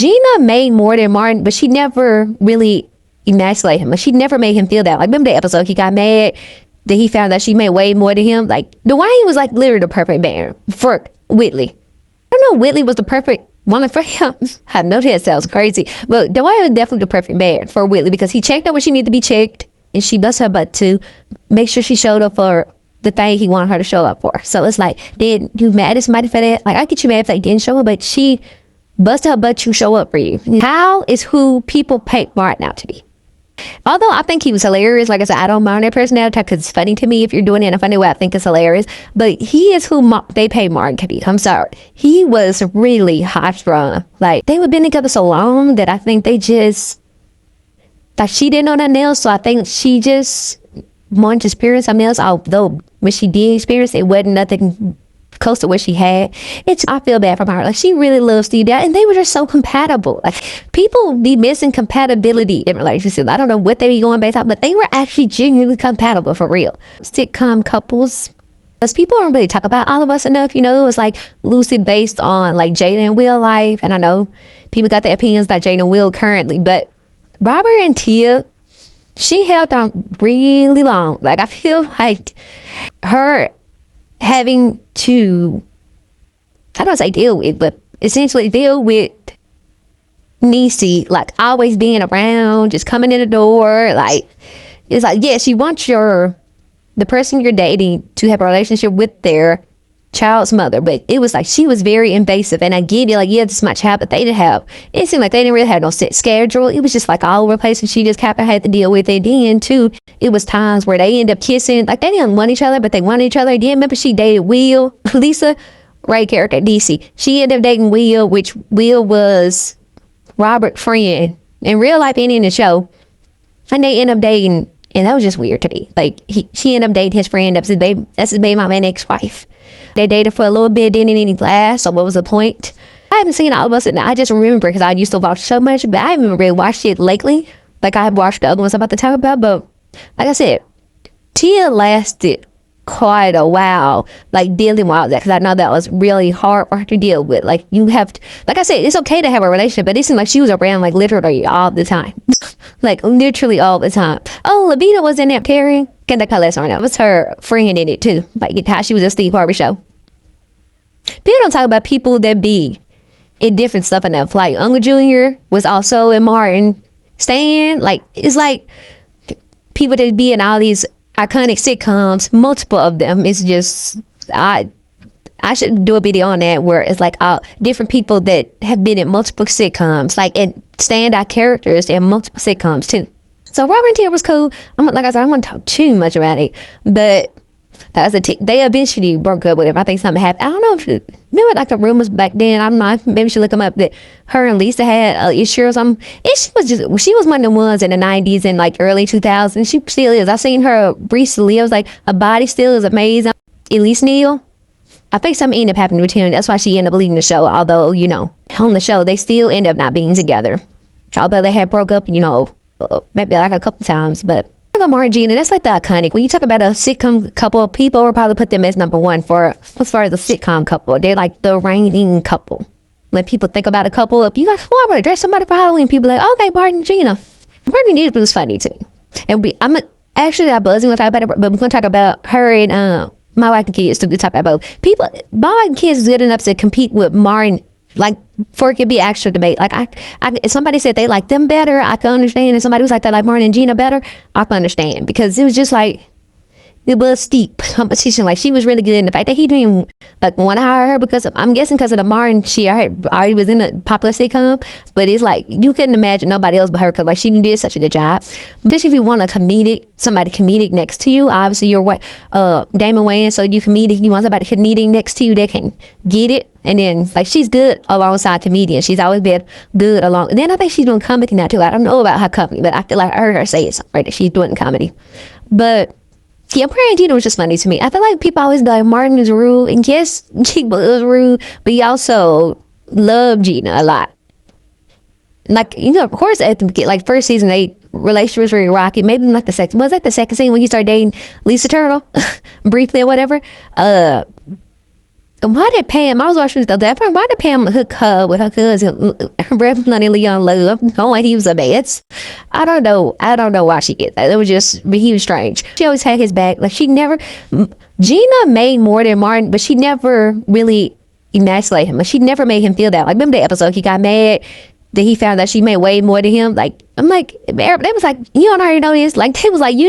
Gina made more than Martin, but she never really emasculated him. Like, she never made him feel that. Like, remember the episode he got mad that he found that she made way more than him? Like, DWAYNE was like literally the perfect man for Whitley. I don't know, Whitley was the perfect woman for him. I know that sounds crazy, but DWAYNE was definitely the perfect man for Whitley because he checked out what she needed to be checked, and she bust her butt to make sure she showed up for the thing he wanted her to show up for. So it's like, did you mad at somebody for that? Like, I get you mad if they didn't show up, but she busted her butt to show up for you. How is who people paint Martin out to be. Although I think he was hilarious. Like I said, I don't mind that personality because it's funny to me if you're doing it in a funny way. I think it's hilarious. But he is who they pay Martin to be. I'm sorry. He was really high strung. Like, they would been together so long that I think they just, like, she didn't know that nails. So I think she just wanted to experience something else. Although when she did experience it, wasn't nothing close to what she had. I feel bad for her. Like, she really loves Steve Dad, and they were just so compatible. Like, people be missing compatibility in relationships. I don't know what they be going based on, but they were actually genuinely compatible for real. Sitcom couples, because people don't really talk about All of Us enough. You know, it was like loosely based on like Jada and Will life, and I know people got their opinions about Jada and Will currently, but Robert and Tia, she held on really long. Like, I feel like her having to, I don't say deal with, but essentially deal with Niecy, like, always being around, just coming in the door. Like, it's like, yes, you want the person you're dating to have a relationship with their child's mother, but it was like she was very invasive. And I get it, like, yeah, this is my child, but they didn't have, it seemed like they didn't really have no set schedule. It was just like all over the place, and she just kind of had to deal with it. Then too, it was times where they end up kissing, like they didn't want each other, but they wanted each other. Then remember, she dated Will, Lisa Ray character DC, she ended up dating Will, which Will was Robert's friend in real life and in the show, and they end up dating, and that was just weird to me. Like, she ended up dating his friend, that's his baby mama and ex-wife. They dated for a little bit, didn't any last, so what was the point? I haven't seen All of Us, and I just remember because I used to watch so much, but I haven't really watched it lately. Like, I have watched the other ones I'm about to talk about, but like I said, Tia lasted quite a while, like, dealing with all that, because I know that was really hard for her to deal with. Like, you have to, like I said, it's okay to have a relationship, but it seemed like she was around, like, literally all the time. Like, literally all the time. Oh, Levita was in that, Carrie. Can't that last one? That was her friend in it too. Like, how she was a Steve Harvey show. People don't talk about people that be in different stuff enough. Like, Uncle Junior was also in Martin. Stan, like, it's like people that be in all these iconic sitcoms, multiple of them. It's just, I should do a video on that where it's like all different people that have been in multiple sitcoms, like, and standout characters in multiple sitcoms too. So Robert and Tia was cool. Like I said, I don't want to talk too much about it, but that was they eventually broke up with him. I think something happened. I don't know if remember, like, the rumors back then. I'm not. Maybe she look them up that her and Lisa had an issue or something. She was one of the ones in the 90s and like early 2000s. She still is. I seen her recently. I was like, her body still is amazing. Elise Neal, I think something ended up happening with him. That's why she ended up leaving the show. Although, you know, on the show they still end up not being together. Although they had broke up, you know, maybe like a couple times, but Martin and Gina, that's like the iconic. When you talk about a sitcom couple, people will probably put them as number one for as far as a sitcom couple. They're like the reigning couple. When people think about a couple, if you guys want to dress somebody for Halloween, people are like, okay, Martin and Gina. Martin and Gina was funny too. And I'm buzzing with talk about it, but we're gonna talk about her and my wife and kids to talk about both. People, my wife and kids is good enough to compete with Martin. Like, for it could be actual debate. Like, if somebody said they like them better, I can understand. And somebody was like, they like Martin and Gina better, I can understand. Because it was just like, it was steep competition. Like, she was really good in the fact that he didn't like want to hire her because I'm guessing because of the Martin, she already was in a popular sitcom. But it's like, you couldn't imagine nobody else but her because, like, she did such a good job. Especially if you want somebody comedic next to you. Obviously, you're Damon Wayans, so you comedic. You want somebody comedic next to you that can get it. And then, like, she's good alongside comedians. She's always been good along. And then I think she's doing comedy now, too. I don't know about her comedy, but I feel like I heard her say it right, that she's doing comedy. But yeah, Martin and Gina was just funny to me. I feel like people always be like, Martin is rude. And yes, he was rude, but he also loved Gina a lot. Like, you know, of course, at the like first season, they relationship was very rocky. Maybe not the second. Was that the second scene when he started dating Lisa Turtle briefly or whatever? why did Pam, I was watching the other day, why did Pam hook her with her cousin, Reverend Leon Love, knowing like he was a bitch? I don't know why she did that. It was just, but he was strange. She always had his back. Like, she never, Gina made more than Martin, but she never really emasculated him. Like, she never made him feel that. Like, remember the episode, he got mad that he found that she made way more than him. Like, I'm like, they was like, you don't already know this. Like, they was like, you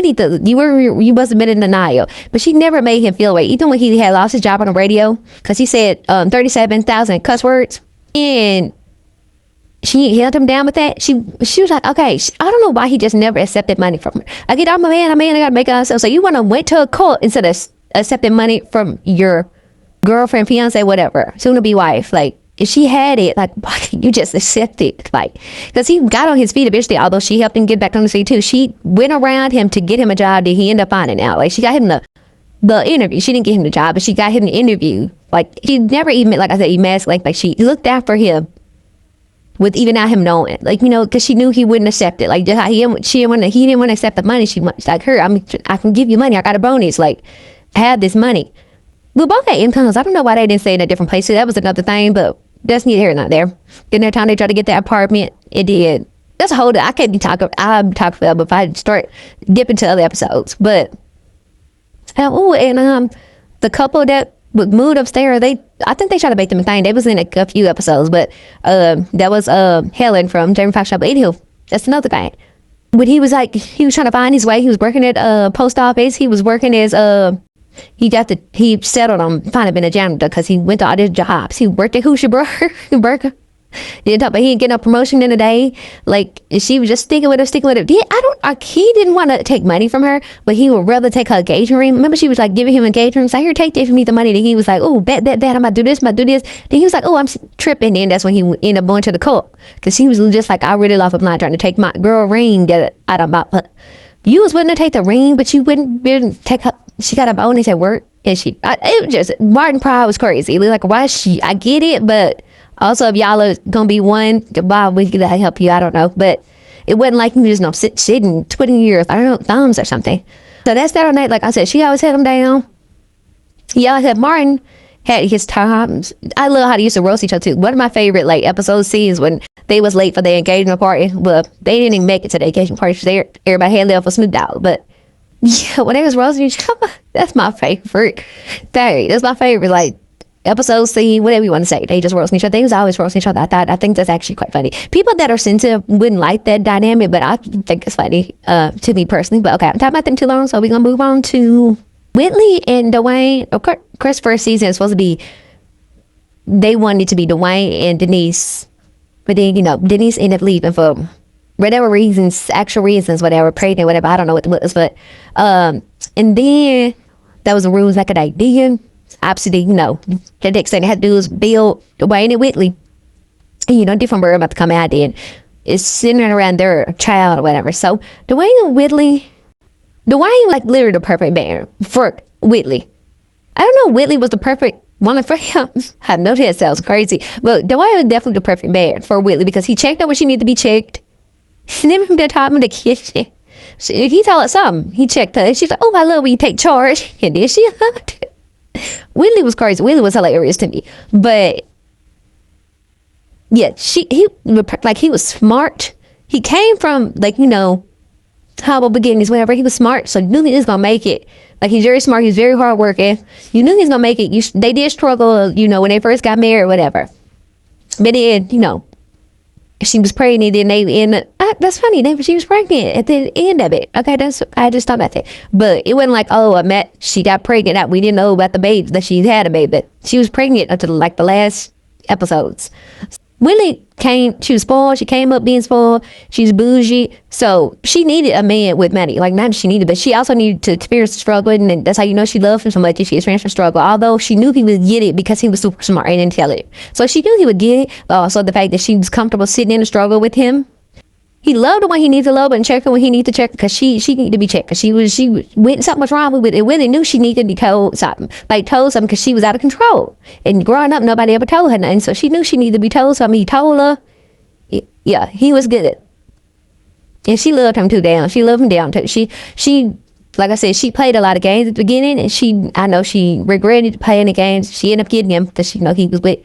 must have been in denial. But she never made him feel right. Even when he had lost his job on the radio, because he said 37,000 cuss words, and she held him down with that. She was like, okay, I don't know why he just never accepted money from her. I get, I'm a man, I gotta make it myself. So you want to went to a court instead of accepting money from your girlfriend, fiance, whatever, soon to be wife. Like, if she had it, like, why can't you just accept it? Like, because he got on his feet eventually, although she helped him get back on the feet too. She went around him to get him a job that he ended up finding out. Like, she got him the interview. She didn't get him the job, but she got him the interview. Like, she never even, like I said, emasculated. Like, she looked out for him with even not him knowing. Like, you know, because she knew he wouldn't accept it. Like, just how he didn't want to accept the money. She's like, I can give you money. I got a bonus. Like, I have this money. We both had incomes. I don't know why they didn't stay in a different place. That was another thing, but that's neither here nor there. In that time they tried to get that apartment, it did. That's a whole, I can't be talking, I'm talking about if I start dipping to other episodes. But, the couple that moved upstairs, I think they tried to make them a thing. They was in a few episodes, but that was Helen from Jamie Foxx Show. But anywho, that's another thing. When he was trying to find his way, he was working at post office, he was working as he settled on finding being a janitor because he went to all these jobs. He worked at Hoosier Burger. But he didn't get no promotion in a day. Like, she was just sticking with him. He didn't want to take money from her, but he would rather take her engagement ring. Remember, she was like giving him engagement rings. Like, here, take this from me, the money. Then he was like, oh, bet, I'm about to do this, Then he was like, oh, I'm tripping. And that's when he ended up going to the court. Because he was just like, I really love him not trying to take my girl ring that I don't buy. But you was willing to take the ring, but you wouldn't take her. She got a bonus at work. And it was just, Martin Pride was crazy. Like, why I get it, but also, if y'all are gonna be one, why we could help you, I don't know. But it wasn't like you just sitting twiddling your, I don't know, thumbs or something. So that's that night. Like I said, she always had him down. He always had, Martin had his times. I love how they used to roast each other too. One of my favorite episode scenes when they was late for their engagement party. Well, they didn't even make it to the engagement party. Everybody had left for Snoop Dogg. But yeah, when they was roasting each other, that's my favorite. That's my favorite. Episode scene, whatever you want to say. They just roasting each other. They was always roasting each other. I think that's actually quite funny. People that are sensitive wouldn't like that dynamic, but I think it's funny to me personally. But okay, I'm talking about them too long, so we're gonna move on to Whitley and DWAYNE. Of course, first season is supposed to be, they wanted it to be DWAYNE and Denise, but then Denise ended up leaving for whatever reasons, actual reasons, whatever, pregnant, whatever. I don't know what it was, but and then that was the rules back in the day. Then absolutely the next thing they had to do was build DWAYNE and Whitley. And, different word about to come out then. It's centering around their child or whatever. So DWAYNE and Whitley, DWAYNE was literally the perfect man for Whitley. I don't know, Whitley was the perfect one for him. I know that sounds crazy, but DWAYNE was definitely the perfect man for Whitley because he checked out what she needed to be checked. He never taught him the kitchen. So if he told her something, he checked her. She's like, oh, I love when you take charge. And then she loved it. Whitley was crazy. Whitley was hilarious to me. But yeah, he was smart. He came from humble beginnings, whatever. He was smart, so you knew he was gonna make it. He's very smart. He's very hardworking. You knew he was gonna make it. They did struggle, when they first got married, or whatever. But then, she was pregnant, and they ended. That's funny. She was pregnant at the end of it. Okay, I just thought about that. But it wasn't she got pregnant. We didn't know about the baby, that she had a baby. But she was pregnant until the last episodes. Whitley she was spoiled. She came up being spoiled. She's bougie. So she needed a man with money. Not she needed, but she also needed to experience the struggle. And that's how she loved him so much. She experienced the struggle. Although she knew he would get it because he was super smart and intelligent. So she knew he would get it. But also the fact that she was comfortable sitting in the struggle with him. He loved her when he needed to love her and check her when he needed to check her because she needed to be checked because something was wrong with it. And Whitley knew she needed to be told something. Told something because she was out of control. And growing up, nobody ever told her nothing. So she knew she needed to be told something. He told her. Yeah, he was good. And she loved him too down. She loved him down too. She like I said, she played a lot of games at the beginning, and I know she regretted playing the games. She ended up getting him because she know he was with.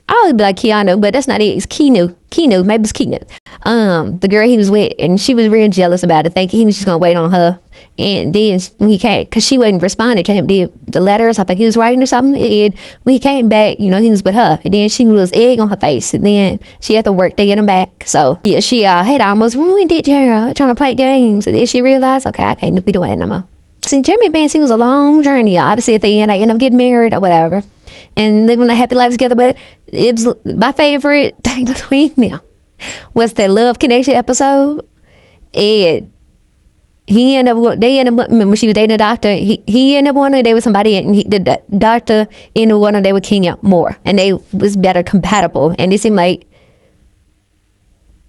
I always be like Keanu, but that's not it. It's Keanu. Maybe it's Keanu. The girl he was with, and she was real jealous about it, thinking he was just gonna wait on her. And then when he came, because she wasn't responding to him, the letters, I think he was writing or something. And when he came back, he was with her, and then she was egg on her face, and then she had to work to get him back. So yeah, she had almost ruined it, Jerry, trying to play games. And then she realized, okay, I can't be doing it no more. See, Jeremy Benson was a long journey. Obviously, at the end, I ended up getting married or whatever, and living a happy life together. But it was my favorite thing between them was the Love Connection episode. And they ended up, when she was dating a doctor, he ended up wanting to date with somebody, and the doctor ended up wanting to date with Kenya more, and they was better compatible. And it seemed like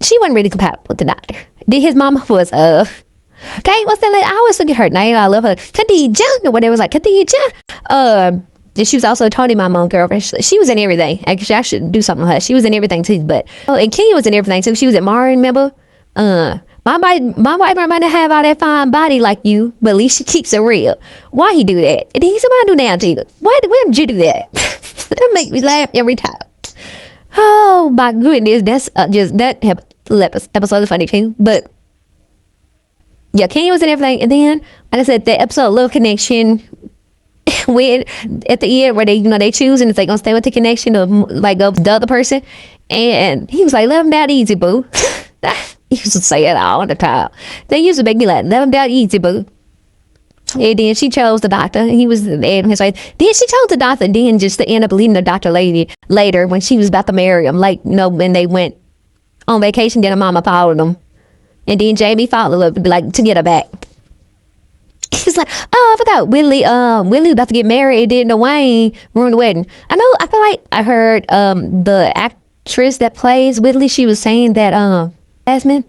she wasn't really compatible with the doctor. Then his mama was okay, what's that? I always look at her name. I love her, Khadija, or whatever. It was like Khadija. She was also Tony, my mom girlfriend. She was in everything. Actually, I should do something with her. She was in everything too. But and Kenya was in everything too. She was at Marin, remember? My wife might not have all that fine body like you, but at least she keeps it real. Why he do that? And then somebody do that to you. Why did you do that? That make me laugh every time. Oh my goodness, that's just that episode is funny too. But yeah, Kenya was in everything, and then like I said, the episode Love Connection. When at the end where they choose, and if they gonna stay with the connection or like go with the other person, and he was like, let them down easy, boo. He used to say it all the time. They used to make me like, let them down easy, boo. And then she chose the doctor, and he was in his way. Then she chose the doctor, and then just to end up leaving the doctor lady later when she was about to marry him, like when they went on vacation. Then her mama followed them, and then Jamie followed her to be like to get her back. He's like, oh, I forgot Whitley was about to get married, and then DWAYNE ruined the wedding. I feel like I heard the actress that plays Whitley, she was saying that Jasmine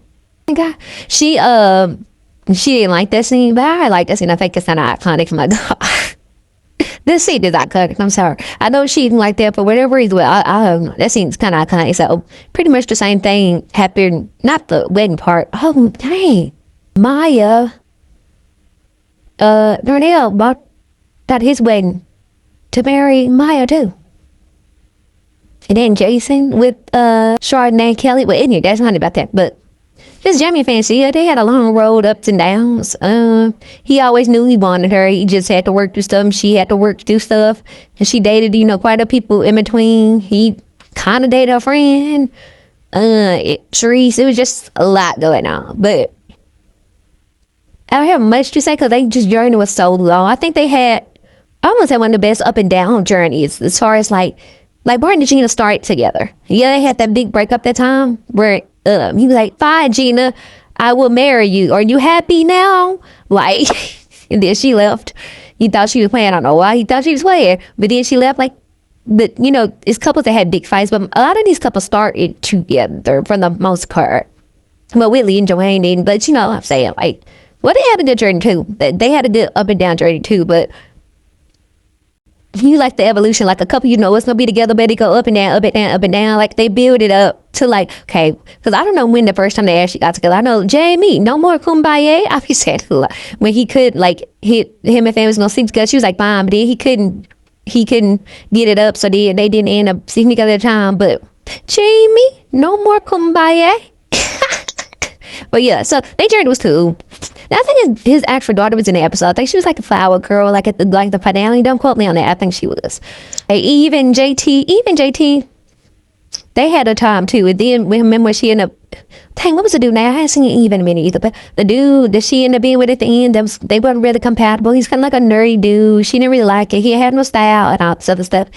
guy, she didn't like that scene, but I like that scene. I think it's kind of iconic. I'm like, this scene is iconic. I'm sorry. I know she didn't like that, but whatever reason, that scene's kind of iconic. So pretty much the same thing happened, not the wedding part. Oh, dang. Maya, Darnell bought at his wedding to marry Maya too. And then Jason with Chardonnay Kelly. Well, anyway, that's not about that. But just Jamie fancy. Yeah, they had a long road ups and downs. He always knew he wanted her. He just had to work through stuff, and she had to work through stuff. And she dated, quite a people in between. He kind of dated a friend. Therese. It was just a lot going on. But I don't have much to say because they just journey was so long. I think they had, I almost had one of the best up and down journeys as far as like Bart and Gina started together. Yeah, they had that big breakup that time where he was like, fine, Gina, I will marry you. Are you happy now? Like, and then she left. He thought she was playing. I don't know why he thought she was playing, but then she left. Like, but it's couples that had big fights, but a lot of these couples started together for the most part. Well, Whitley and DWAYNE didn't, but what I'm saying, like, well, they had a good journey too. They had a good up and down journey too, but you like the evolution, like a couple, it's gonna be together, but they go up and down, up and down, up and down. Like they build it up to like, okay, because I don't know when the first time they actually got together. I know Jamie, no more kumbaya. I be saying when he could like him and family was gonna sleep together. She was like fine, but then he couldn't get it up, so they didn't end up sleeping together at the time. But Jamie, no more kumbaya. But yeah, so their journey was cool. I think his actual daughter was in the episode. I think she was like a flower girl, like at the finale. Don't quote me on that. I think she was. Hey, even JT, they had a time too. And then remember she ended up. Dang, what was the dude now? I haven't seen Eve in a minute either. But the dude that she ended up being with at the end, they weren't really compatible. He's kind of like a nerdy dude. She didn't really like it. He had no style and all this other stuff.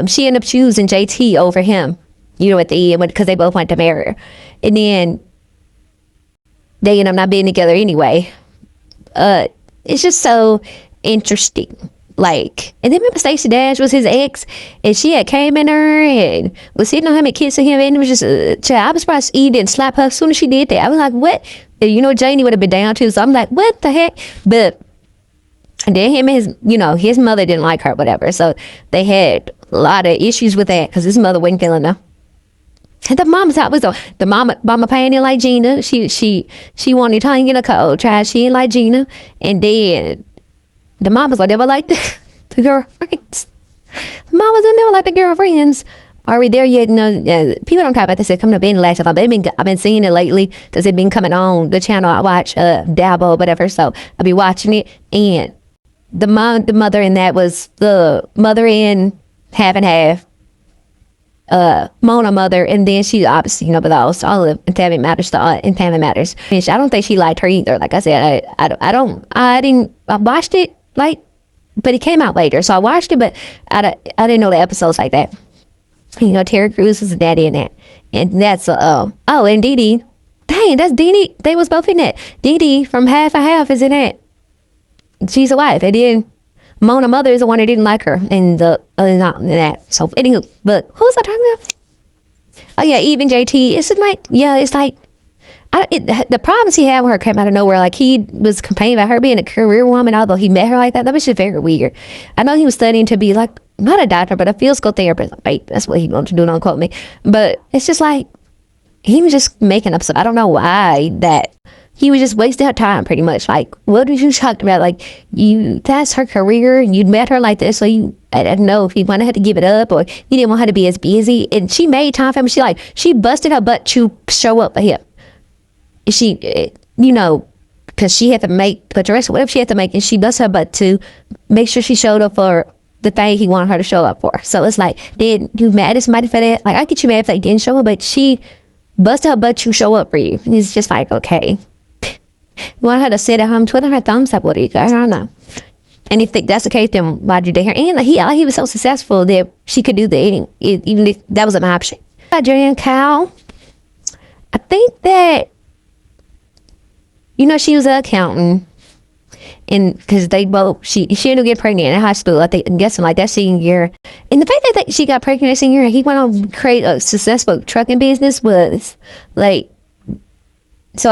She ended up choosing JT over him. At the end because they both wanted to marry her. And then they end up not being together anyway. It's just so interesting. Like, and then remember Stacey Dash was his ex, and she had came in her and was sitting on him and kissing him, and it was just, I was surprised he didn't slap her as soon as she did that. I was like, what? And, Janie would have been down too, so I'm like, what the heck? But then him and his mother didn't like her, whatever. So they had a lot of issues with that because his mother wasn't feeling her. And the mom's out was the mama paying it like Gina. She wanted to hang in a cold try. She ain't like Gina. And then the mamas like never like the girlfriends. The mamas don't never like the girlfriends. Are we there yet? No, people don't talk about this. It's coming up in the last time. I've been seeing it lately because it's been coming on the channel I watch, Dabbo, whatever. So I'll be watching it. And the mother in that was the mother in Half and Half. Mona mother, and then she obviously, you know, lost all of Employment Matters to Employment Matters. And I don't think she liked her either. Like I said, I watched it like, but it came out later, so I watched it, but I didn't know the episodes like that. You know, Terry Crews was the daddy in that, and that's and Dee Dee, dang, that's Dee Dee. They was both in that. Dee Dee from Half and Half is in that. She's a wife, and then Mona mother is the one that didn't like her, and not in that. So anywho, but who was I talking about? Oh yeah, even JT. It's like, yeah, it's like the problems he had with her came out of nowhere. Like, he was complaining about her being a career woman, although he met her like that. That was just very weird. I know he was studying to be like, not a doctor, but a physical therapist. Wait, that's what he wanted to do, don't quote me. But it's just like, he was just making up stuff. I don't know why that. He was just wasting her time, pretty much. Like, what did you talk about? Like, that's her career, and you'd met her like this, so I don't know if you wanted her to give it up, or you didn't want her to be as busy. And she made time for him. She busted her butt to show up for him. She, you know, because she had to make the rest of whatever she had to make, and she busted her butt to make sure she showed up for the thing he wanted her to show up for. So it's like, then you mad at somebody for that? Like, I get you mad if they didn't show up, but she busted her butt to show up for you. And it's just like, okay. You want her to sit at home twiddling her thumbs up? What do you I don't know. And if that's the case, then why'd you date her? And he was so successful that she could do the eating, even if that was an option. Julian Cow, I think that, you know, she was an accountant, and because they both, she ended up getting pregnant in high school. I think, I'm guessing like that senior year. And the fact that she got pregnant that senior year, he went on to create a successful trucking business was like. So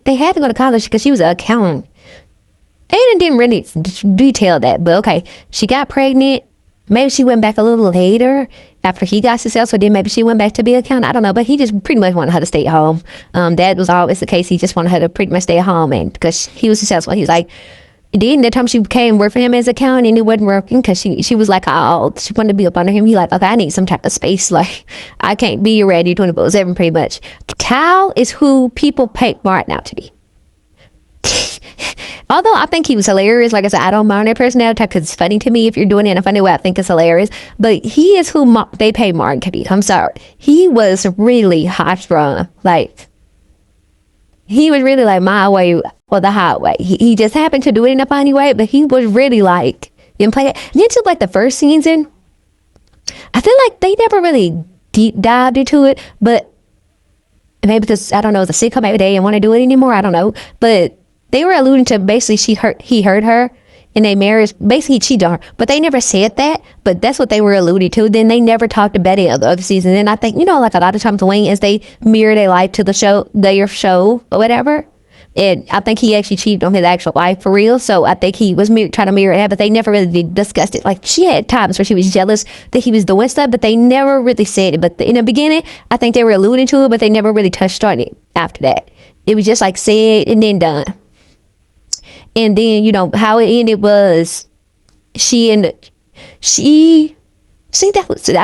they had to go to college because she was an accountant. And didn't really detail that, but okay. She got pregnant. Maybe she went back a little later after he got successful. Then maybe she went back to be an accountant. I don't know, but he just pretty much wanted her to stay at home. That was always the case. He just wanted her to pretty much stay at home, and because he was successful, he was like. Then the time she came work for him as an accountant, and it wasn't working because she was like, oh, she wanted to be up under him. He like, okay, I need some type of space. Like, I can't be ready 24/7 pretty much. Cal is who people pay Martin out to be. Although I think he was hilarious. Like I said, I don't mind that personality because it's funny to me if you're doing it in a funny way. I think it's hilarious. But he is who they pay Martin to be. I'm sorry. He was really high strung. Like, he was really like my way or the highway. He just happened to do it in a funny way, but he was really like, didn't play it. And into like the first season, I feel like they never really deep dived into it, but maybe because, I don't know, it's a sitcom, maybe they didn't want to do it anymore, I don't know. But they were alluding to basically he hurt her in their marriage, basically he cheated on her, but they never said that, but that's what they were alluding to. Then they never talked about it other seasons. And I think, you know, like a lot of times Wayne, as they mirror their life to their show or whatever, and I think he actually cheated on his actual wife for real. So I think he was trying to mirror that, but they never really discussed it. Like, she had times where she was jealous that he was doing stuff, but they never really said it. But in the beginning, I think they were alluding to it, but they never really touched on it after that. It was just like said and then done. And then, you know, how it ended was that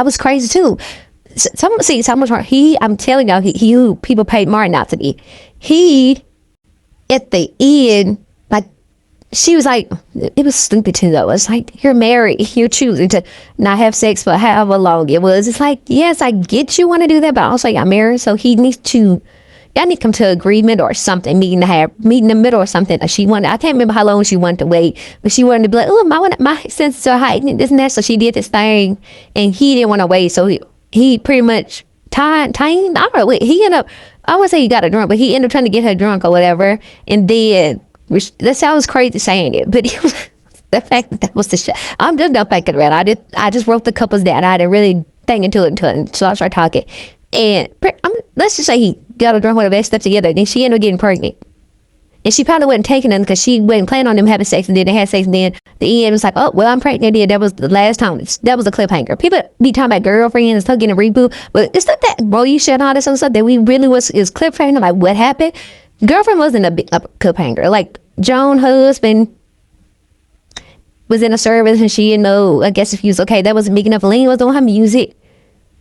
was crazy too. I'm telling y'all, he who people paid Martin out to be. He, at the end, like, she was like, it was stupid too though. It's like, you're married, you're choosing to not have sex for however long it was. It's like, yes, I get you want to do that, but also y'all married, so y'all need to come to agreement or something, meet in the middle or something. I can't remember how long she wanted to wait, but she wanted to be like, oh, my senses are heightened, this and that. So she did this thing, and he didn't want to wait. So he pretty much I don't know. He ended up, I wouldn't say he got her drunk, but he ended up trying to get her drunk or whatever. And then that sounds crazy saying it, but it was the fact that was the shit. I'm just not thinking around. I just wrote the couples down. I didn't really think into it until I started talking. And let's just say he got her drunk with the best stuff together, then she ended up getting pregnant. And she probably wasn't taking them because she wasn't planning on them having sex, and then they had sex, and then the end was like, oh, well, I'm pregnant. Yeah, that was the last time. That was a cliffhanger. People be talking about girlfriends and stuff getting a reboot, but it's not that Moesha and all this other stuff that we really is cliffhanger. Like, what happened? Girlfriend wasn't a cliffhanger. Like, Joan's husband was in a service, and she didn't know, I guess, if he was okay. That wasn't big enough. Lene was doing her music.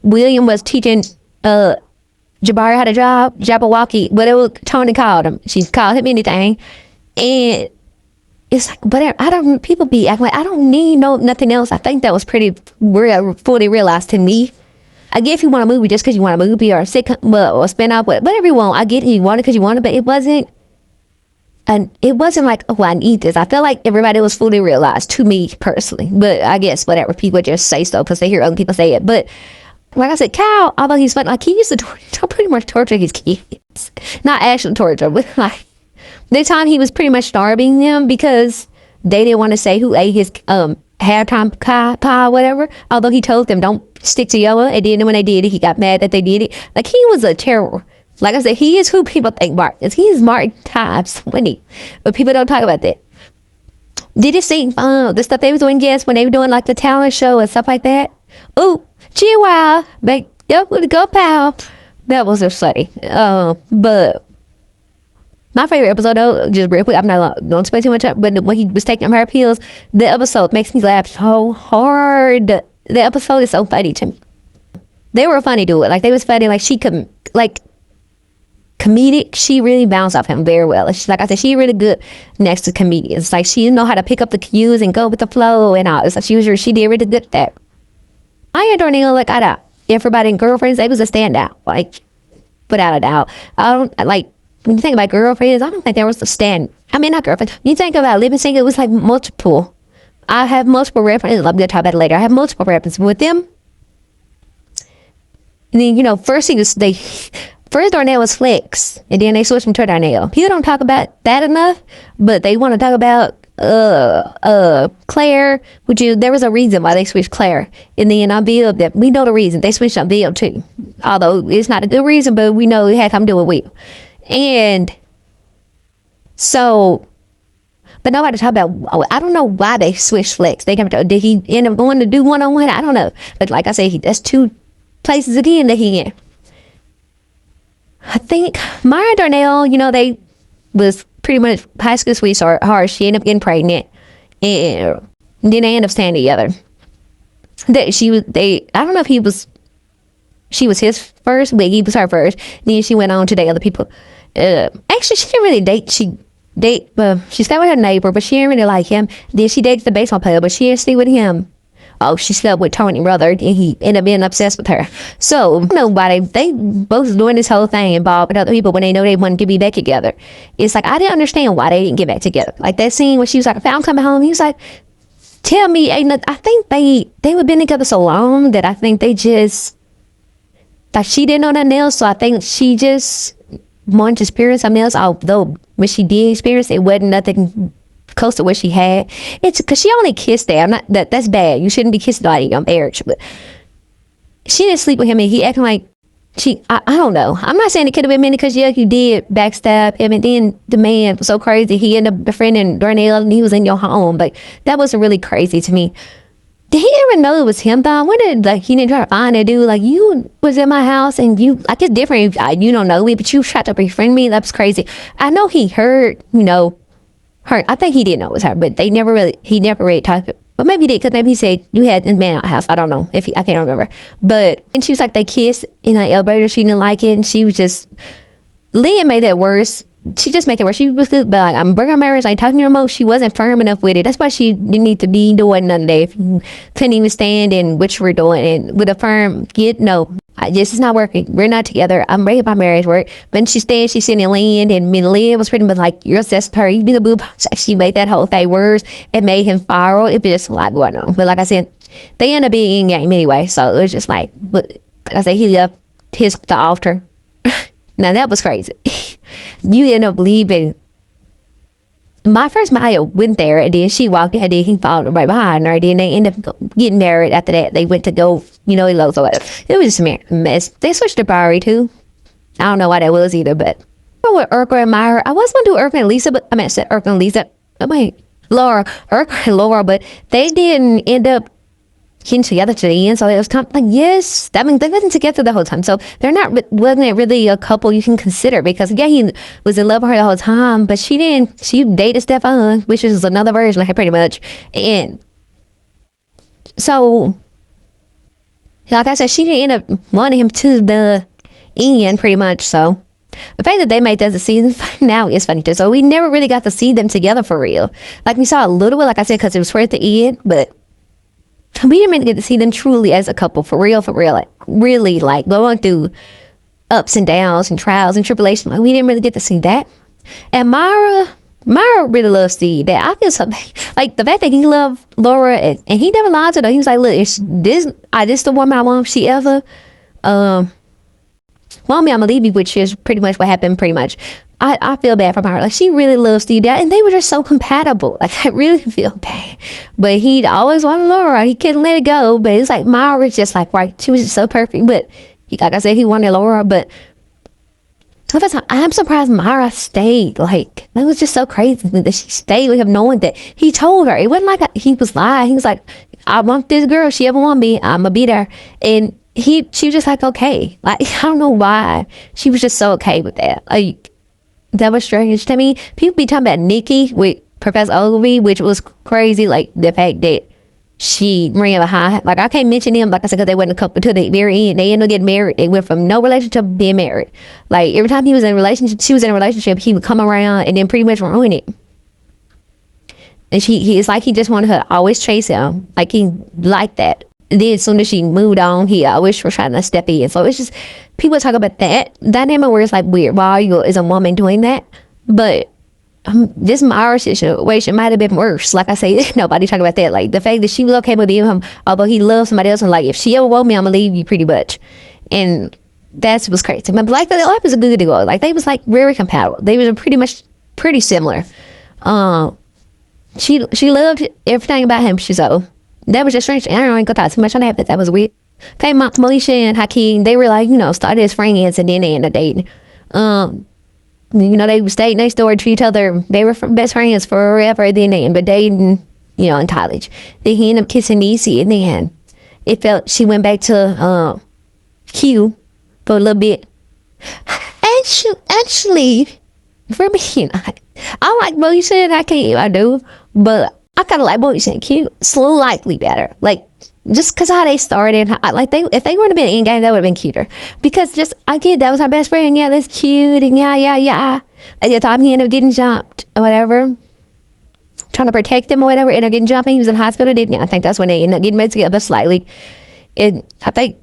William was teaching Jabari how to Jabberwocky, whatever Tony called him. She called him anything. And it's like, whatever. People be acting like, I don't need nothing else. I think that was pretty fully realized to me. I get if you want a movie just because you want a movie or a sitcom, or a spinoff, whatever you want. I get it, you want it because you want it, but it wasn't. And it wasn't like, oh, I need this. I feel like everybody was fully realized, to me personally. But I guess whatever, people just say so because they hear other people say it. But like I said, Kyle, although he's fun, like, he used to pretty much torture his kids. Not actual torture, but like the time he was pretty much starving them because they didn't want to say who ate his halftime pie, whatever. Although he told them don't stick to yellow, and then when they did it, he got mad that they did it. Like, he was a terror. Like I said, he is who people think Mark is. He is Mark times 20, but people don't talk about that. Did you see the stuff they was doing? Yes, when they were doing like the talent show and stuff like that. Oh, Chihuahua, back up with the go pal. That was just funny. But my favorite episode, though, just real quick, I'm not going to spend too much time, but when he was taking her pills, the episode makes me laugh so hard. The episode is so funny to me. They were funny to it. Like, they was funny. Like, she could, like, comedic, she really bounced off him very well. Like I said, she really good next to comedians. Like, she know how to pick up the cues and go with the flow and all. So she did really good at that. I and Darnell, like, everybody in Girlfriends, they was a standout, like, without a doubt. I don't, like, when you think about Girlfriends, I don't think there was a stand. I mean, not Girlfriends. When you think about Living Single, it was like multiple. I have multiple references. I'm going to talk about it later. I have multiple references with them. And then, first Darnell was Flex, and then they switched him to Darnell. People don't talk about that enough, but they want to talk about Claire, there was a reason why they switched Claire. And then on Bill, that we know the reason they switched on Bill too. Although it's not a good reason, but we know it had something to do with Will. And so, but nobody talk about, I don't know why they switched Flex. Did he end up going to do one-on-one? I don't know. But like I say, that's two places again that he in. I think Mara and Darnell, they was pretty much high school sweetheart. She ended up getting pregnant, and then they ended up staying together. I don't know if she was his first, but he was her first. Then she went on to date other people. Actually, she didn't really date. She stayed with her neighbor, but she didn't really like him. Then she dated the baseball player, but she didn't stay with him. Oh, she slept with Tony's brother, and he ended up being obsessed with her. So, nobody, they both doing this whole thing involved with other people when they know they wanted to be back together. It's like, I didn't understand why they didn't get back together. Like that scene when she was like, if I'm coming home, he was like, tell me, I think they were been together so long that I think they just, like, she didn't know nothing else, so I think she just wanted to experience something else, although when she did experience it wasn't nothing close to what she had. It's because she only kissed there. That's bad. You shouldn't be kissing like your marriage. But she didn't sleep with him, and he acting like I don't know. I'm not saying it could have been meant because you did backstab him, and then the man was so crazy he ended up befriending Darnell, and he was in your home. But that was really crazy to me. Did he ever know it was him though? When did he didn't try to find that dude? Like, you was in my house and you, like, it's different if you don't know me, but you tried to befriend me. That was crazy. I know he heard, her. I think he did know it was her, but he never really talked. But maybe he did, because maybe he said you had this man out the house. I don't know I can't remember. But and she was like, they kissed in the elevator. She didn't like it, and she was just, Leah made that worse. She just made it worse. She was good, but like, I'm bringing marriage. Like, talking to her most, she wasn't firm enough with it. That's why she didn't need to be doing nothing there. If you couldn't even stand in what you were doing, and with a firm it's not working. We're not together. I'm ready my marriage work. But she's sitting in land, and Lynn was pretty much like, you're obsessed with her. You be the boob. She made that whole thing worse. It made him spiral. It was just a lot going on. But like I said, they ended up being in game anyway. So it was just like I said, he left the altar. Now that was crazy. You end up leaving. My first Maya went there, and then she walked in, and then he followed right behind her. And then they ended up getting married after that. They went to go, so whatever. It was just a mess. They switched to Barry too. I don't know why that was either, but go with Urkel and Myra. I was going to do Urkel and Lisa, but I said Urkel and Lisa. Oh, wait, Laura. Urkel and Laura, but they didn't end up getting together to the end. So it was kind of like, yes, I mean, they wasn't together the whole time. So they're not, wasn't really a couple you can consider, because yeah, he was in love with her the whole time, but she dated Stefan, which is another version of her pretty much. And so, like I said, she didn't end up wanting him to the end pretty much. So the fact that they made that the season now is funny too. So we never really got to see them together for real. Like we saw a little bit, like I said, because it was towards the end, but we didn't really get to see them truly as a couple for real, like really like going through ups and downs and trials and tribulations. Like we didn't really get to see that. And Myra really loves Steve. That I feel something like the fact that he loved Laura and he never lied to her. He was like, look, is this the woman I want if she ever want me, I'm gonna leave you, which is pretty much what happened pretty much. I feel bad for Myra. Like she really loves Steve, and they were just so compatible. Like I really feel bad. But he always wanted Laura. He couldn't let it go. But it's like Myra was just like, right, she was just so perfect. But like I said, he wanted Laura. But I'm surprised Myra stayed. Like that was just so crazy that she stayed with him, knowing that he told her. It wasn't like he was lying. He was like, I want this girl. If she ever want me, I'm gonna be there. And she was just like, okay. Like I don't know why she was just so okay with that. Like that was strange to me. People be talking about Nikki with Professor Ogilvy, which was crazy. Like the fact that she ran behind. Like I can't mention them, like I said, because they wasn't a couple to the very end. They ended up getting married. They went from no relationship to being married. Like every time he was in a relationship, she was in a relationship, he would come around and then pretty much ruin it. And it's like he just wanted her to always chase him. Like he liked that. And then as soon as she moved on, he always was trying to step in. So it's just, people talk about that dynamic where it's like weird. Why is a woman doing that? But this Myra situation might have been worse. Like I say, nobody talk about that. Like the fact that she was okay with him, although he loved somebody else, and like if she ever want me, I'm gonna leave you pretty much. And that was crazy. But like the life was a good deal. Like they was like very compatible. They was pretty similar. She loved everything about him. So that was just strange. I don't even go talk too much on that, but that was weird. Okay, Melisha and Hakeem, they were like, started as friends and then they ended up dating. They would stay next door to each other. They were best friends forever. Then they ended up dating, in college. Then he ended up kissing Niecy, and then she went back to Q for a little bit. Actually, for me, I like Melisha and Hakeem, I do, but I kind of like Melisha and Q slightly better. Like, just because how they started, if they would have been in game, that would have been cuter. Because I get that was her best friend. Yeah, that's cute. And yeah. At the time he ended up getting jumped or whatever, trying to protect him or whatever, ended up getting jumped. He was in hospital, didn't he? I think that's when they ended up getting made together slightly. And I think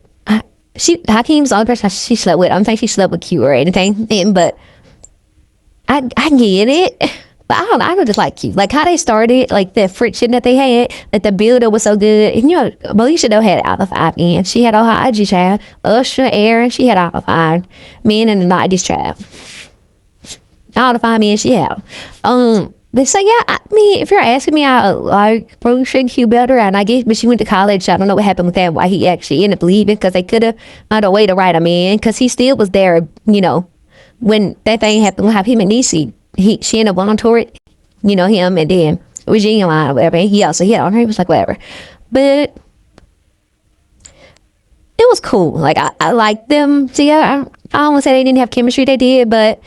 Hakeem's the only person she slept with. I don't think she slept with Q or anything. But I get it. But I don't just like Q. Like how they started, like the friction that they had, like the build-up was so good. And Melisha though had out of 5 in. She had all her IG child. Usher, Aaron, she had all of 5 men and the 90s child. All the 5 men she had. But so yeah, I mean, if you're asking me, I like Melisha and Q better, and I guess, but she went to college. I don't know what happened with that. Why he actually ended up leaving, because they could have found a way to write him in, because he still was there. When that thing happened with him and Niecy. She ended up on tour it, him, and then Regina line or whatever. And he also hit on her. He was like, whatever. But it was cool. Like, I liked them together. I don't want to say they didn't have chemistry. They did, but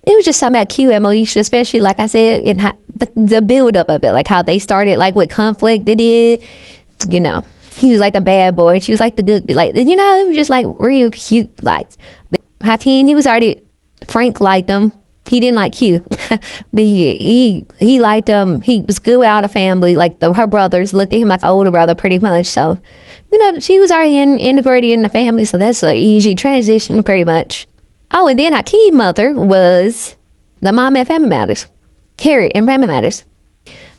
it was just something about Q and Melisha, especially, like I said, in the build-up of it. Like, how they started, like, with conflict they did. He was like the bad boy. She was like the good, like, it was just, like, real cute. Like, Hakeem, he was already, Frank liked them. He didn't like Q, but he liked him. He was good with all the family. Like her brothers looked at him like an older brother pretty much. So, she was already integrated in the family. So that's an easy transition pretty much. Oh, and then Hakeem's mother was the mom at Family Matters. Carrie in Family Matters.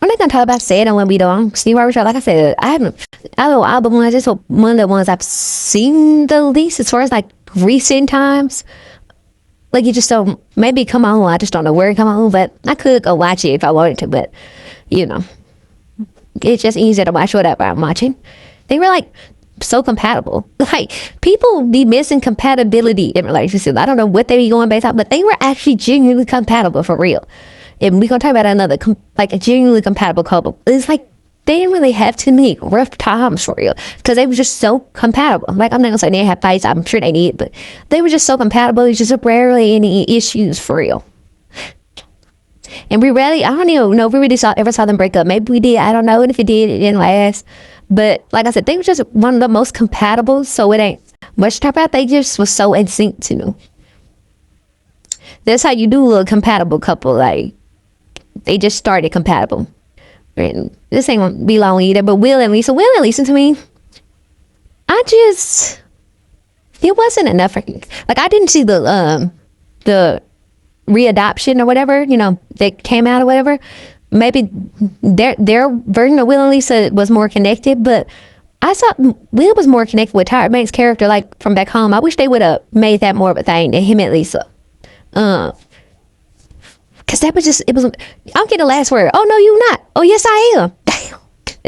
I'm not going to talk about Sad and when we don't. Steve Harvey, like I said, I don't know, album ones. It's one of the ones I've seen the least as far as like recent times. Like, you just don't, maybe come on, I just don't know where it come on, but I could go watch it if I wanted to, but, it's just easier to watch whatever I'm watching. They were like so compatible. Like, people be missing compatibility in relationships. I don't know what they be going based on, but they were actually genuinely compatible for real. And we're gonna talk about another like a genuinely compatible couple. It's like they didn't really have too many rough times for real because they were just so compatible. Like, I'm not gonna say they had fights. I'm sure they did, but they were just so compatible. There's just rarely any issues for real. And we rarely, I don't even know if we really ever saw them break up. Maybe we did. I don't know. And if it did, it didn't last. But like I said, they were just one of the most compatible. So it ain't much to talk about. They just was so in sync to me. That's how you do a compatible couple. Like, they just started compatible. And this ain't gonna be long either. But Will and Lisa to me, it wasn't enough for me. Like, I didn't see the readoption or whatever, you know, that came out or whatever. Maybe their version of Will and Lisa was more connected, but I thought Will was more connected with Tyra Banks' character, like, from back home. I wish they would have made that more of a thing than him and Lisa. Because that was just, it was, I'm getting the last word. Oh, no, you not. Oh, yes, I am. Damn.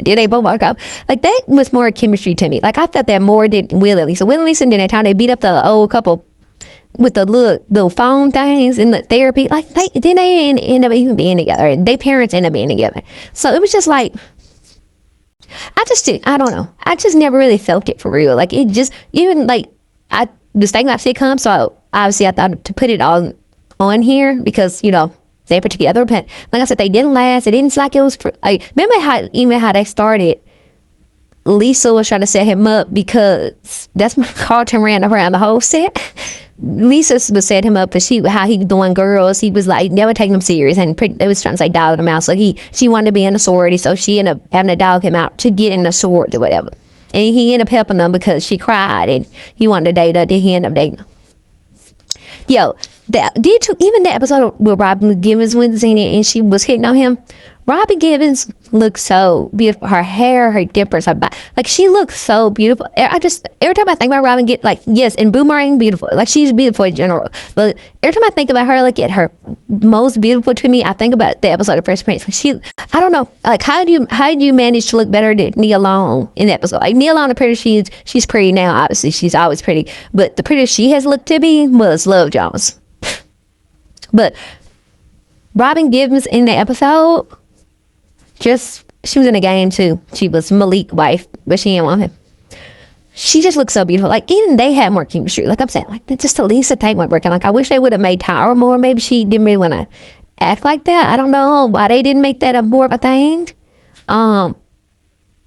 Did they both walk up? Like, that was more chemistry to me. Like, I felt that more than Will and Lisa. Will and Lisa, did that time they beat up the old couple with the little phone things and the therapy, like, they didn't end up even being together, and their parents ended up being together. So it was just like, I don't know, I just never really felt it for real. Like, it just, even like, I was thinking about sitcoms, so obviously I thought to put it all on here because, you know, they put together. But like I said, they didn't last. It didn't seem like it was like, remember how they started. Lisa was trying to set him up because that's when Carlton ran around the whole set. Lisa was set him up for how he doing girls. He was like never taking them serious, and they was trying to say dog him out. So she wanted to be in a sorority, so she ended up having to dog him out to get in the sorority or whatever. And he ended up helping them because she cried and he wanted to date her. Then he ended up dating her. Yo, even that episode where Robin Givens was in it and she was hitting on him. Robin Givens looks so beautiful. Her hair, her dimples, her body. Like, she looks so beautiful. Every time I think about Robin, yes, and Boomerang, beautiful. Like, she's beautiful in general. But every time I think about her, like, at her most beautiful to me, I think about the episode of Fresh Prince. I don't know, like, how do you manage to look better than Nia Long in the episode? Like, Nia Long, the pretty she's pretty now, obviously. She's always pretty. But the prettiest she has looked to me was Love Jones. But Robin Givens in the episode, she was in the game too. She was Malik's wife, but she didn't want him. She just looks so beautiful. Like, even they had more chemistry. Like I'm saying, like, just the Lisa thing wasn't working. Like, I wish they would have made Tyra more. Maybe she didn't really want to act like that. I don't know why they didn't make that a more of a thing. And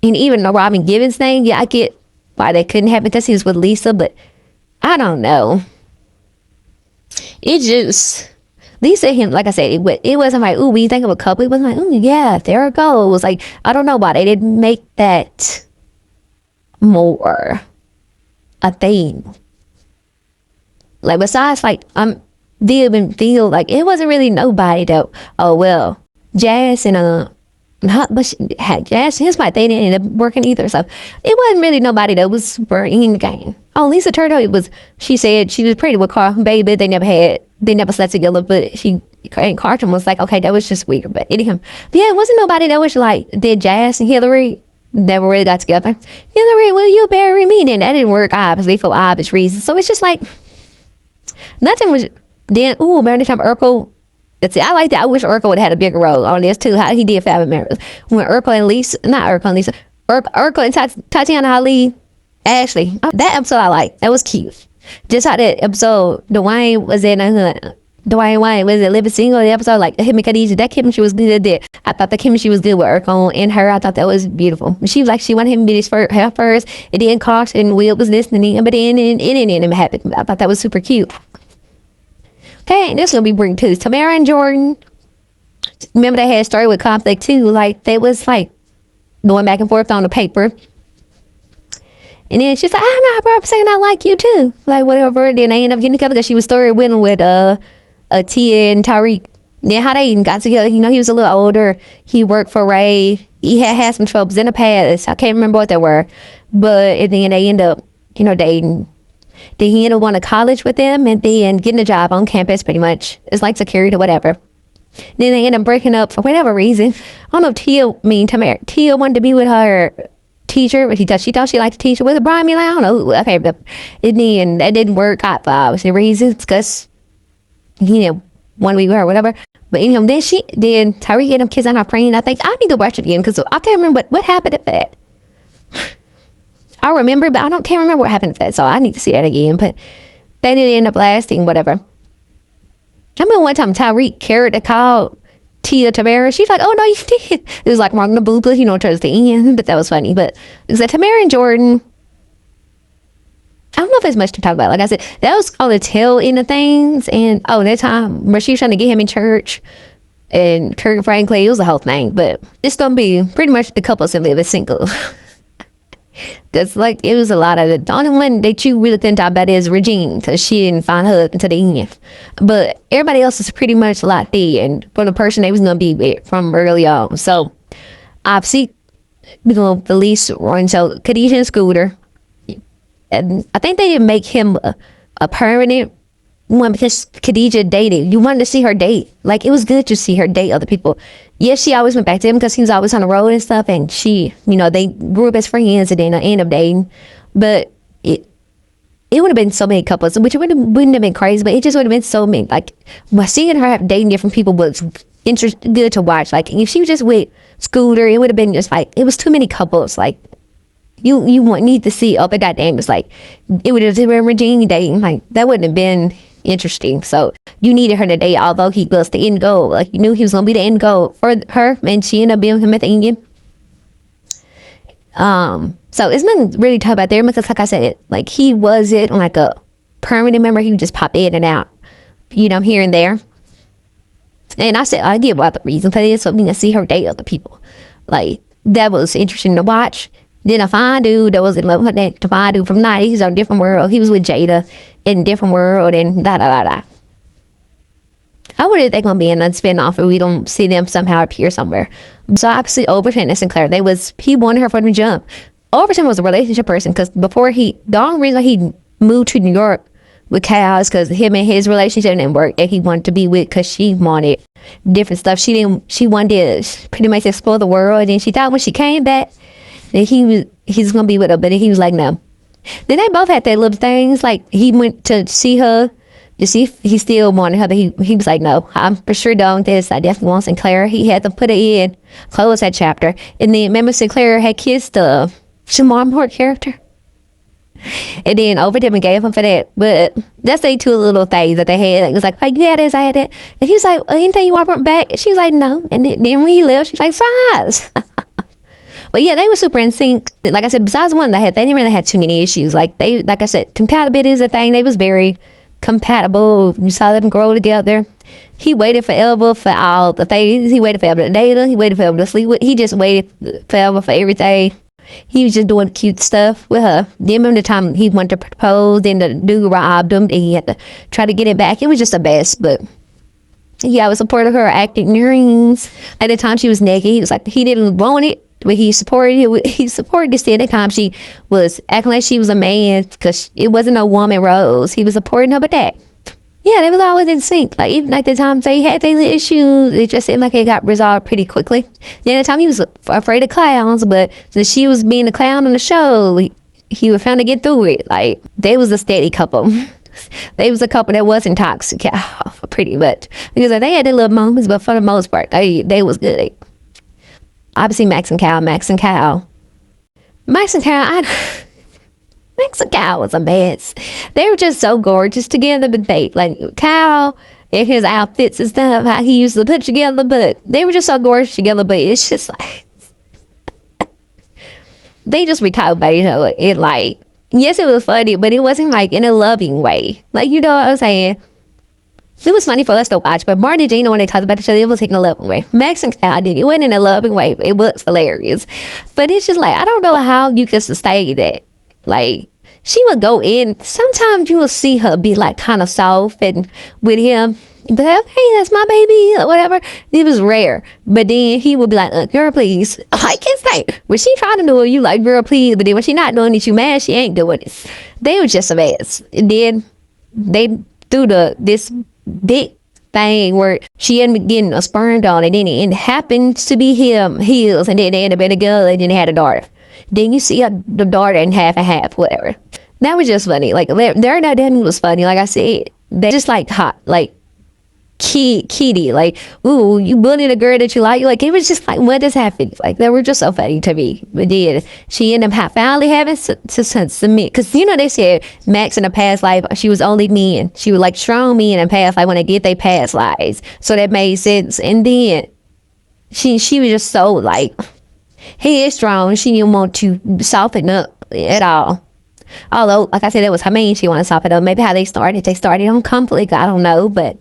even the Robin Givens thing, yeah, I get why they couldn't have it because he was with Lisa, but I don't know. It just, Lisa, him, like I said, it wasn't like, ooh, when you think of a couple, it wasn't like, ooh, yeah, there we go. It was like, I don't know why they didn't make that more a thing. Like, besides, like, didn't even feel like it wasn't really nobody though. Oh, well, Jazz and Jazz, his might, they didn't end up working either. So it wasn't really nobody that was super in the game. Oh, Lisa Turtle, she said she was pretty with Carl, baby. They never slept together, but and Carlton was like, okay, that was just weird. But anyhow, yeah, it wasn't nobody that was like, did Jazz and Hillary never really got together. Hillary, will you bury me? And that didn't work, obviously, for obvious reasons. So it's just like, nothing was, then, ooh, remember the time Urkel, that's it. I like that. I wish Urkel would have had a bigger role on this too. How he did Fab and Marriage. When Urkel and Tatiana Ali, Ashley. That episode I liked. That was cute. Just how that episode, DWAYNE was in DWAYNE Wayne was it Living Single? The episode, like, him and Khadijah, that chemistry was good there. I thought the chemistry was good with Urkel and her. I thought that was beautiful. She was like, she wanted him to be his first. It didn't cost, and Will was listening, but then it didn't happen. I thought that was super cute. Okay, this is gonna be bring too. Tamara and Jordan, remember they had started with conflict too. Like, they was like going back and forth on the paper. And then she's like, I'm not saying I like you too. Like, whatever. Then they ended up getting together because she was started winning with Tia and Tariq. Then how they even got together, you know, he was a little older. He worked for Ray. He had some troubles in the past. I can't remember what they were. But and then they end up, you know, dating. Then he ended up going to college with them and then getting a job on campus pretty much. It's like security or whatever. Then they end up breaking up for whatever reason. I don't know if Tia wanted to be with her teacher, but she thought she liked the teacher. Was it Brian Miller? I don't know. Okay, but then that didn't work out for obviously reasons, because one week or whatever. But then Tyreek and them kids on our praying. I think I need to watch it again, because I can't remember what happened at that. I remember, but can't remember what happened at that, so I need to see that again. But they didn't end up lasting, whatever. I remember one time Tyreek carried a call Tia Tamara. She's like, oh no, you did. It was like marking the blue, towards the end, but that was funny. But it was Tamara and Jordan. I don't know if there's much to talk about. Like I said, that was all the tail end of things. And that time where she was trying to get him in church, and Kirk and Franklin, it was the whole thing. But it's gonna be pretty much the couple simply live single. Because it was a lot of it. The only one that you really couldn't talk about is Regine, because she didn't find her until the end. But everybody else is pretty much locked in from the person they was gonna be with from early on. So I've seen the least one. So Khadijah and Scooter, and I think they didn't make him a permanent one, because Khadijah dated. You wanted to see her date. It was good to see her date other people. Yes, she always went back to him because he was always on the road and stuff, and she, they grew up as friends and then ended up dating. But it would have been so many couples, which wouldn't have been crazy, but it just would have been so many. Seeing her dating different people was good to watch. If she was just with Scooter, it would have been just it was too many couples. You need to see, but goddamn, it's it would have been Regina dating. That wouldn't have been interesting. So you needed her to date, although he was the end goal. You knew he was gonna be the end goal for her, and she ended up being with him at the end. So it's nothing really to talk about there, because like I said, he wasn't a permanent member. He would just pop in and out, here and there. And I said I give a lot of reasons for this, so we can see her date other people. That was interesting to watch. Then a fine dude that was in love with that fine dude from 90s, he's on a different world. He was with Jada in a different world, and da. I wonder if they're going to be in a spinoff, or we don't see them somehow appear somewhere. So obviously Overton and Sinclair, he wanted her from the jump. Overton was a relationship person, because the only reason he moved to New York with Cal is because him and his relationship didn't work, and he wanted to be with, because she wanted different stuff. She wanted to pretty much explore the world, and she thought when she came back that he's gonna be with her, but he was like, no. Then they both had their little things. He went to see her to see if he still wanted her, but he was like, no, I'm for sure doing this. I definitely want Sinclair. He had to put it in, close that chapter. And then remember, Sinclair had kissed the Shamar character, and then Overton and gave him for that. But that's the two little things that they had. It was like, you had this, I had that. And he was like, anything you want back? And she was like, no. And then when he left, she's like, size. But yeah, they were super in sync. Like I said, besides one they didn't really have too many issues. Like I said, compatibility is a thing. They was very compatible. You saw them grow together. He waited forever for all the things. He waited forever to date her. He waited forever to sleep with. He just waited forever for everything. He was just doing cute stuff with her. Then remember the time he wanted to propose, then the dude robbed him, and he had to try to get it back. It was just the best, but yeah, I was supporting her acting dreams. At the time she was naked, he was like, he didn't want it, but he supported it. He supported this. At the time she was acting like she was a man, because it wasn't a woman rose. He was supporting her, but that. Yeah, they was always in sync. Even at the time they had their issues, it just seemed like it got resolved pretty quickly. Then at the time he was afraid of clowns, but since she was being a clown on the show, he was trying to get through it. They was a steady couple. They was a couple that wasn't toxic, pretty much. Because they had their little moments, but for the most part, they was good. Obviously Max and Cal. Max and Cal was a mess. They were just so gorgeous together, but Cal and his outfits and stuff, how he used to put together, but they were just so gorgeous together. But it's just they just be talking about it yes, it was funny, but it wasn't in a loving way. You know what I'm saying? It was funny for us to watch, but Martin and Gina, when they talked about each other, it was in a loving way. Max and Cal did. It wasn't in a loving way. It was hilarious. But it's just I don't know how you can sustain that. She would go in. Sometimes you will see her be kind of soft and with him. But hey, that's my baby, or whatever. It was rare. But then he would be like, girl, please. I can't say. When she trying to do it, you girl, please. But then when she not doing it, you mad she ain't doing it. They were just a mess. And then they do this big thing where she ended up getting a sperm donor, and then it happens to be him, his, and then they ended up in a girl, and then they had a daughter. Then you see the daughter in half and half, whatever. That was just funny. Like, their dynamic was funny. Like I said, they just like hot, like kitty, like, ooh, you bullied a girl that you like. Like, it was just like, what is happening? Like, they were just so funny to me. But then she ended up finally having to submit, because you know they said Max in the past life she was only men. She was like strong men in the past life when they get their past lives. So that made sense. And then she was just so like, he is strong. She didn't want to soften up at all. Although, like I said, that was her main. She wanted to soften up. Maybe how they started on conflict. I don't know, but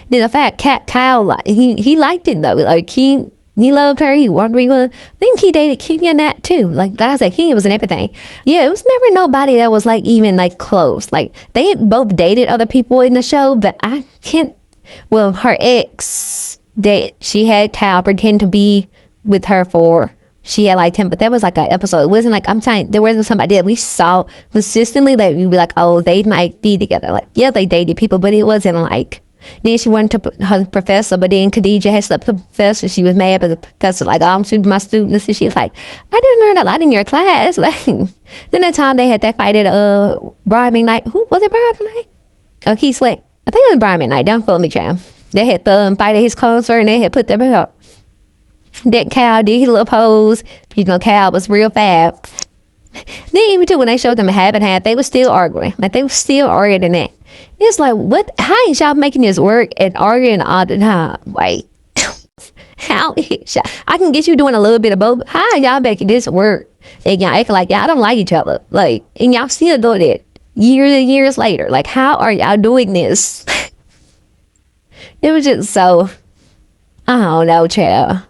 then the fact Kyle, he liked it though. Like he loved her. He wanted to. I think he dated Kenya and that too. Like I said, Kenya was in everything. Yeah, it was never nobody that was like even like close. Like they had both dated other people in the show, but I can't. Well, her ex that she had Kyle pretend to be with her for. She had liked him, but that was like an episode. It wasn't like, I'm telling, there wasn't somebody that we saw consistently that we'd be like, oh, they might be together. Like, yeah, they dated people, but it wasn't like. Then she went to her professor, but then Khadijah had slept with the professor. She was mad, but the professor like, oh, I'm shooting my students. And she was like, I didn't learn a lot in your class. Like, then the time they had that fight at Brian McKnight. Who was it? Brian McKnight? Oh, Keith Slick. I think it was Brian McKnight. Don't fool me, child. They had the fight at his concert, and they had put them out. That Cal did his little pose. You know, Cal was real fast. Then even too, when they showed them half and half, they were still arguing. Like, they were still arguing in that. It's like, what? How is y'all making this work and arguing all the time? Like, how is y'all? I can get you doing a little bit of both. How are y'all making this work? And y'all acting like y'all don't like each other. Like, and y'all still doing it years and years later. Like, how are y'all doing this? It was just so, I don't know, child.